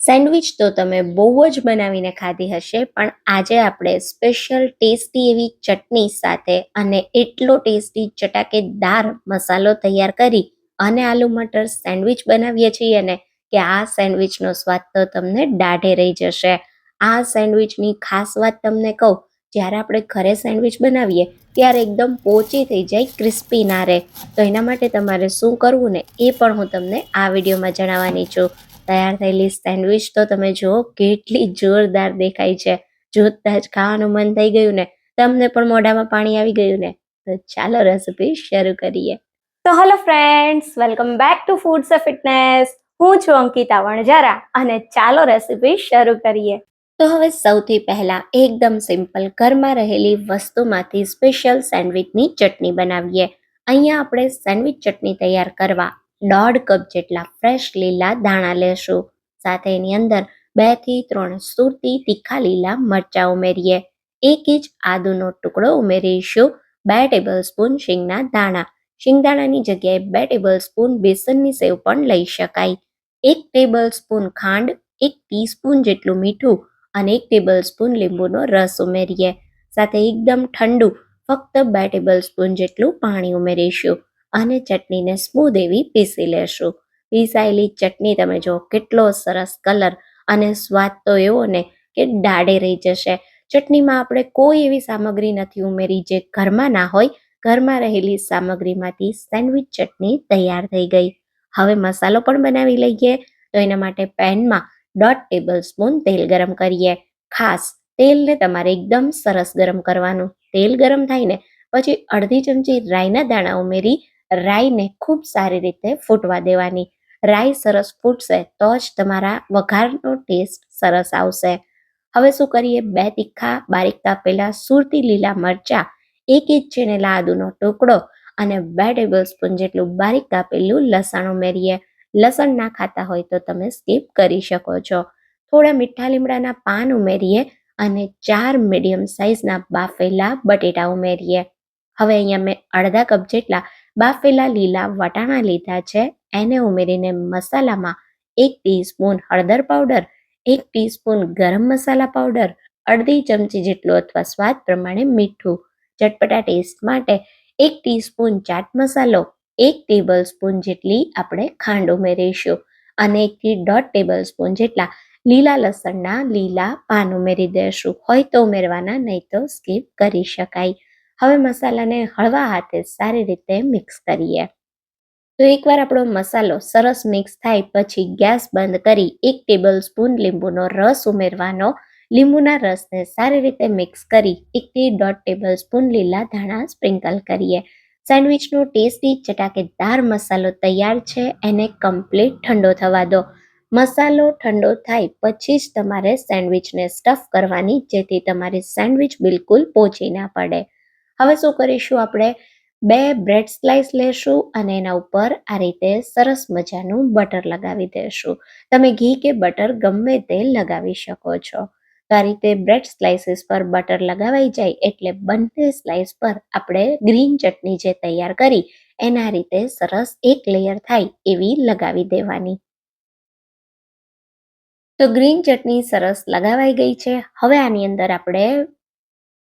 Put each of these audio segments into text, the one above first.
Sandwich તો તમે બહુ જ બનાવીને ખાધી હશે, પણ આજે આપણે સ્પેશિયલ ટેસ્ટી એવી ચટણી સાથે અને એટલો ટેસ્ટી ચટાકેદાર મસાલો તૈયાર કરી અને આલુ મટર સેન્ડવિચ બનાવીએ છીએ ને કે આ સેન્ડવિચનો સ્વાદ તો તમને દાઢે રહી જશે. આ સેન્ડવિચની ખાસ વાત તમને કહું, જ્યારે આપણે ઘરે સેન્ડવિચ બનાવીએ ત્યારે એકદમ પોચી થઈ જાય, ક્રિસ્પી ના રહે. તો એના માટે તમારે શું કરવું ને એ પણ હું તમને આ વિડીયોમાં જણાવવાની છું. તૈયાર થયેલી સેન્ડવિચ તો તમે જુઓ કેટલી જોરદાર દેખાય છે. જોતા જ ખાવાનું મન થઈ ગયું ને, તમને પણ મોઢામાં પાણી આવી ગયું ને. તો ચાલો રેસીપી શરૂ કરીએ. તો hello friends, welcome back to foods of fitness. હું છું અંકિતા વણજારા અને ચાલો રેસીપી શરૂ કરીએ. તો હવે સૌથી પહેલા એકદમ સિમ્પલ ઘરમાં રહેલી વસ્તુમાંથી સ્પેશિયલ સેન્ડવિચની ચટણી બનાવીએ. અહીંયા આપણે સેન્ડવિચ ચટણી તૈયાર કરવા 1.5 કપ જેટલા ફ્રેશ લીલા ધાણા લેશું. સાથે એની અંદર 2 થી 3 સુરતી તીખા લીલા મરચા ઉમેરીએ. 1 ઇંચ આદુનો ટુકડો ઉમેરીશું. 2 ટેબલસ્પૂન શીંગના દાણા. શિંગદાણાની જગ્યાએ 2 ટેબલસ્પૂન બેસનની સેવ પણ લઈ શકાય. 1 ટેબલસ્પૂન ખાંડ, 1 ટીસ્પૂન જેટલું મીઠું અને 1 ટેબલસ્પૂન લીંબુનો રસ ઉમેરીએ. સાથે એકદમ ઠંડુ ફક્ત 2 ટેબલસ્પૂન જેટલું પાણી ઉમેરીશું અને ચટણીને સ્મૂધ એવી પીસી લેશું. પીસાયેલી ચટણી તમે જો કેટલો સરસ કલર અને સ્વાદ તો એવો ને કે દાઢે રહી જશે. ચટણીમાં આપણે કોઈ એવી સામગ્રી નથી ઉમેરી જે ઘરમાં ના હોય. ઘરમાં રહેલી સામગ્રીમાંથી સેન્ડવિચ ચટણી તૈયાર થઈ ગઈ. હવે મસાલો પણ બનાવી લઈએ. તો એના માટે પેનમાં 1.5 ટેબલસ્પૂન તેલ ગરમ કરીએ. ખાસ તેલને તમારે એકદમ સરસ ગરમ કરવાનું. તેલ ગરમ થાય ને પછી અડધી ચમચી રાઈના દાણા ઉમેરી રાઈને ખૂબ સારી રીતે ફૂટવા દેવાની. રાઈ સરસ ફૂટશે તો જ તમારા વઘારનો ટેસ્ટ સરસ આવશે. હવે શું કરીએ, 2 તીખા બારીક કાપેલા સુરતી લીલા મરચા, 1 ઇંચ છીણેલા આદુનો ટુકડો અને 2 ટેબલસ્પૂન જેટલું બારીક કાપેલું લસણ ઉમેરીએ. લસણ ના ખાતા હોય તો તમે સ્કીપ કરી શકો છો. થોડા મીઠા લીમડાના પાન ઉમેરીએ અને 4 મીડિયમ સાઇઝના બાફેલા બટેટા ઉમેરીએ. હવે અહીંયા મેં અડધા કપ જેટલા બાફેલા લીલા વટાણા લીધા છે. એને ઉમેરીને મસાલામાં 1 ટીસ્પૂન હળદર પાવડર, 1 ટીસ્પૂન ગરમ મસાલા પાવડર, અડધી ચમચી જેટલું અથવા સ્વાદ પ્રમાણે મીઠું, ચટપટા ટેસ્ટ માટે 1 ટીસ્પૂન ચાટ મસાલો, 1 ટેબલસ્પૂન જેટલી આપણે ખાંડ ઉમેરીશું અને 1 થી 1.5 ટેબલસ્પૂન જેટલા લીલા લસણના લીલા પાન ઉમેરી દઈશું. હોય તો ઉમેરવાના, નહીં તો સ્કીપ કરી શકાય. હવે મસાલાને હળવા હાથે સારી રીતે મિક્સ કરીએ. તો એકવાર આપણો મસાલો સરસ મિક્સ થાય પછી ગેસ બંધ કરી 1 ટેબલસ્પૂન લીંબુનો રસ ઉમેરવાનો. લીંબુના રસને સારી રીતે મિક્સ કરી 1 થી 1.5 ટેબલસ્પૂન લીલા ધાણા સ્પ્રિંકલ કરીએ. સેન્ડવિચનો ટેસ્ટી ચટાકેદાર મસાલો તૈયાર છે. એને કમ્પ્લીટ ઠંડો થવા દો. મસાલો ઠંડો થાય પછી જ તમારે સેન્ડવિચને સ્ટફ કરવાની, જેથી તમારી સેન્ડવિચ બિલકુલ પોચી ના પડે. હવે શું કરીશું, આપણે 2 બ્રેડ સ્લાઇસ લેશું અને એના ઉપર આ રીતે સરસ મજાનું બટર લગાવી દઈશું. તમે ઘી કે બટર ગમે તે લગાવી શકો છો. તો આ રીતે બ્રેડ સ્લાઇસીસ પર બટર લગાવાઈ જાય એટલે બંને સ્લાઇસ પર આપણે ગ્રીન ચટણી જે તૈયાર કરી એના રીતે સરસ એક લેયર થાય એવી લગાવી દેવાની. તો ગ્રીન ચટણી સરસ લગાવાઈ ગઈ છે. હવે આની અંદર આપણે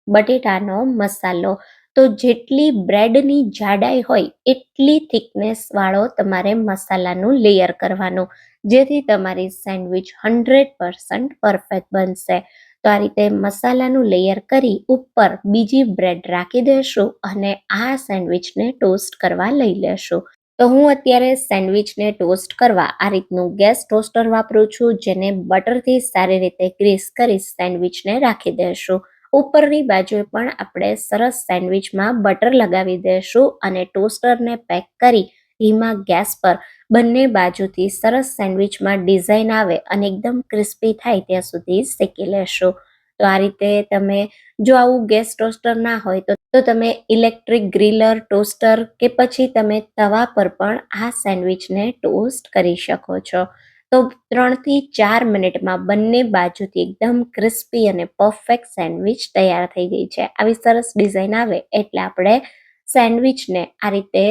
બટેટાનો મસાલો, તો જેટલી બ્રેડની જાડાઈ હોય એટલી થિકનેસ વાળો તમારે મસાલાનું લેયર કરવાનું, જેથી તમારી સેન્ડવિચ 100% પરફેક્ટ બનશે. તો આ રીતે મસાલાનું લેયર કરી ઉપર બીજી બ્રેડ રાખી દેશું અને આ સેન્ડવિચને ટોસ્ટ કરવા લઈ લેશું. તો હું અત્યારે સેન્ડવિચને ટોસ્ટ કરવા આ રીતનું ગેસ ટોસ્ટર વાપરું છું, જેને બટરથી સારી રીતે ગ્રીસ કરી સેન્ડવિચને રાખી દેશું. ઉપરની બાજુએ પણ આપણે સરસ સેન્ડવિચમાં બટર લગાવી દઈશું અને ટોસ્ટરને પેક કરી ધીમા ગેસ પર બંને બાજુથી સરસ સેન્ડવિચમાં ડિઝાઇન આવે અને એકદમ ક્રિસ્પી થાય ત્યાં સુધી શેકી લેશું. તો આ રીતે તમે જો આવું ગેસ ટોસ્ટર ના હોય તો તમે ઇલેક્ટ્રિક ગ્રીલર, ટોસ્ટર કે પછી તમે તવા પર પણ આ સેન્ડવિચને ટોસ્ટ કરી શકો છો. તો 3 થી 4 મિનિટમાં બંને બાજુથી એકદમ ક્રિસ્પી અને પરફેક્ટ સેન્ડવિચ તૈયાર થઈ ગઈ છે. આવી સરસ ડિઝાઇન આવે એટલે આપણે સેન્ડવિચને આ રીતે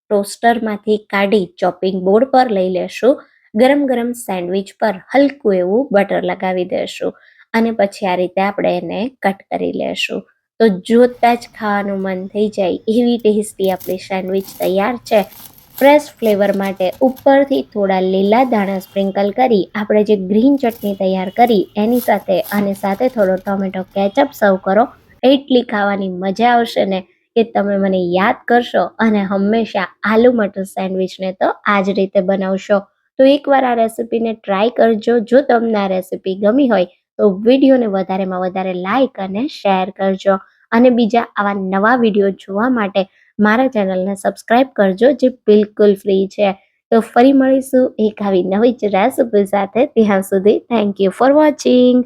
ટોસ્ટરમાંથી કાઢી ચોપિંગ બોર્ડ પર લઈ લેશું ગરમ ગરમ સેન્ડવિચ પર હલકું એવું બટર લગાવી દેશું અને પછી આ રીતે આપણે એને કટ કરી લેશું. તો જોતા જ ખાવાનું મન થઈ જાય એવી ટેસ્ટી આપણી સેન્ડવિચ તૈયાર છે. ફ્રેશ ફ્લેવર માટે ઉપરથી થોડા લીલા દાણા સ્પ્રિંકલ કરી આપણે જે ગ્રીન ચટણી તૈયાર કરી એની સાથે અને સાથે થોડો ટોમેટો કેચઅપ સર્વ કરો. એટલી ખાવાની મજા આવશે ને કે તમે મને યાદ કરશો અને હંમેશા આલુ મટર સેન્ડવિચને તો આ જ રીતે બનાવશો. તો એકવાર આ રેસીપીને ટ્રાય કરજો. જો તમને આ રેસીપી ગમી હોય તો વિડીયોને વધારેમાં વધારે લાઈક અને શેર કરજો અને બીજા આવા નવા વિડીયો જોવા માટે મારા ચેનલને સબસ્ક્રાઈબ કરજો, જે બિલકુલ ફ્રી છે. તો ફરી મળીશું એક આવી નવી જ રેસીપી સાથે. ત્યાં સુધી થેન્ક યુ ફોર વોચિંગ.